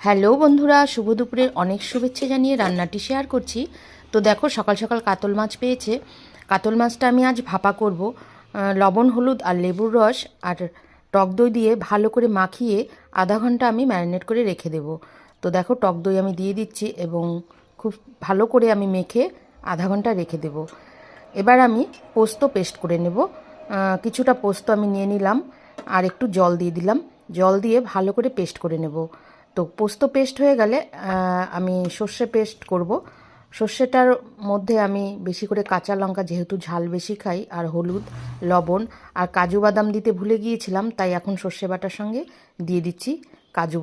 Hello বন্ধুরা, শুভ দুপুরের অনেক শুভেচ্ছা জানিয়ে রান্নাটি শেয়ার করছি। তো দেখো, সকাল সকাল কাতল মাছ পেয়েছে। কাতল মাছটা আমি আজ ভাপা করব। লবণ, হলুদ আর লেবুর রস আর টক দই দিয়ে ভালো করে মাখিয়ে আধা ঘন্টা আমি ম্যারিনেট করে রেখে দেব। তো দেখো, টক দই আমি দিয়ে দিচ্ছি এবং খুব ভালো করে আমি মেখে আধা ঘন্টা রেখে দেব। এবার আমি পোস্ত পেস্ট করে নেব। কিছুটা পোস্ত আমি নিয়ে নিলাম আর একটু জল দিয়ে দিলাম। জল দিয়ে ভালো করে পেস্ট করে নেব। তো পোস্ত পেস্ট হয়ে গেলে আমি সর্ষে পেস্ট করব। সর্ষেটার মধ্যে আমি বেশি করে কাঁচা লঙ্কা, যেহেতু ঝাল বেশি খাই, আর হলুদ, লবণ আর কাজু বাদাম দিতে ভুলে গিয়েছিলাম, তাই এখন সর্ষে বাটার সঙ্গে দিয়ে দিচ্ছি কাজু।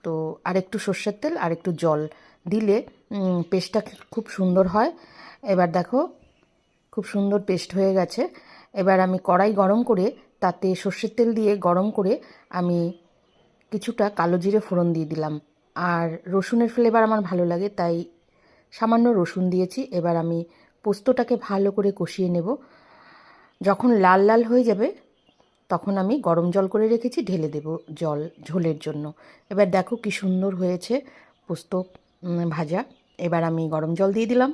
তো আর একটু সর্ষের তেল আর একটু জল দিলে পেস্টটা খুব সুন্দর হয়। এবার দেখো, খুব সুন্দর পেস্ট হয়ে গেছে। এবার আমি কড়াই গরম করে তাতে সর্ষের তেল দিয়ে গরম করে আমি কিছুটা কালো জিরে ফোড়ন দিয়ে দিলাম। আর রসুনের ফ্লেভার আমার ভালো লাগে, তাই সামান্য রসুন দিয়েছি। এবার আমি পোস্তটাকে ভালো করে কষিয়ে নেব। যখন লাল লাল হয়ে যাবে তখন আমি গরম জল করে রেখেছি, ঢেলে দেব জল ঝোলের জন্য। এবার দেখো কি সুন্দর হয়েছে পোস্ত ভাজা। এবার আমি গরম জল দিয়ে দিলাম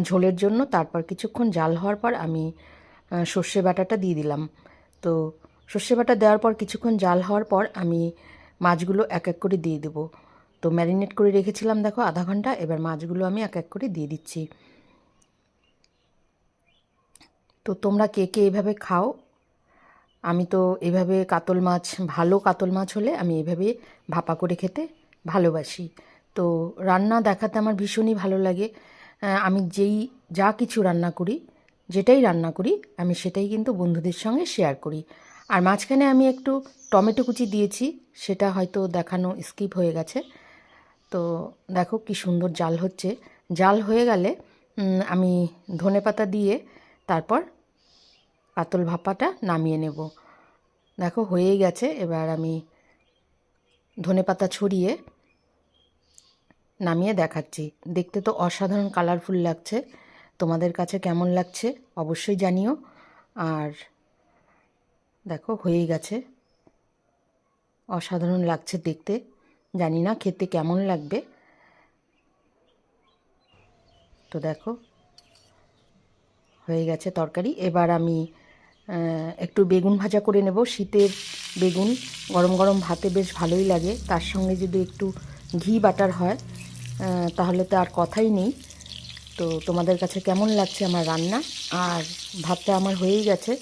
ঝোলের জন্য। তারপর কিছুক্ষণ জাল হওয়ার পর আমি সর্ষে বাটাটা দিয়ে দিলাম। তো সর্ষে বাটা দেওয়ার পর কিছুক্ষণ জাল হওয়ার পর আমি মাছগুলো এক এক করে দিয়ে দেবো। তো ম্যারিনেট করে রেখেছিলাম দেখো আধা ঘন্টা। এবার মাছগুলো আমি এক এক করে দিয়ে দিচ্ছি। তো তোমরা কে কে এভাবে খাও? আমি তো এভাবে কাতল মাছ, ভালো কাতল মাছ হলে আমি এভাবে ভাপা করে খেতে ভালোবাসি। তো রান্না দেখাতে আমার ভীষণই ভালো লাগে। আমি যা কিছু রান্না করি, যেটাই রান্না করি, আমি সেটাই কিন্তু বন্ধুদের সঙ্গে শেয়ার করি। আর মাঝখানে আমি একটু টমেটো কুচি দিয়েছি, সেটা হয়তো দেখানো স্কিপ হয়ে গেছে। তো দেখো কি সুন্দর জাল হচ্ছে। জাল হয়ে গেলে আমি ধনেপাতা দিয়ে তারপর কাতল ভাপাটা নামিয়ে নেব। দেখো হয়েই গেছে। এবার আমি ধনেপাতা ছড়িয়ে নামিয়ে দেখাচ্ছি। দেখতে তো অসাধারণ কালারফুল লাগছে। তোমাদের কাছে কেমন লাগছে অবশ্যই জানিও। আর দেখো হয়েই গেছে, অসাধারণ লাগছে দেখতে। জানি না খেতে কেমন লাগবে। তো দেখো হয়ে গেছে তরকারি। এবার আমি একটু বেগুন ভাজা করে নেব। শীতের বেগুন গরম গরম ভাতে বেশ ভালোই লাগে। তার সঙ্গে যদি একটু ঘি বাটার হয় তাহলে তো আর কথাই নেই। তো তোমাদের কাছে কেমন লাগছে আমার রান্না? আর ভাতটা আমার হয়েই গেছে।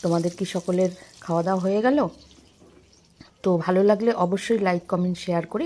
তোমাদের কি সকলের খাওয়া দাওয়া হয়ে গেল? তো ভালো লাগলে অবশ্যই লাইক, কমেন্ট, শেয়ার করে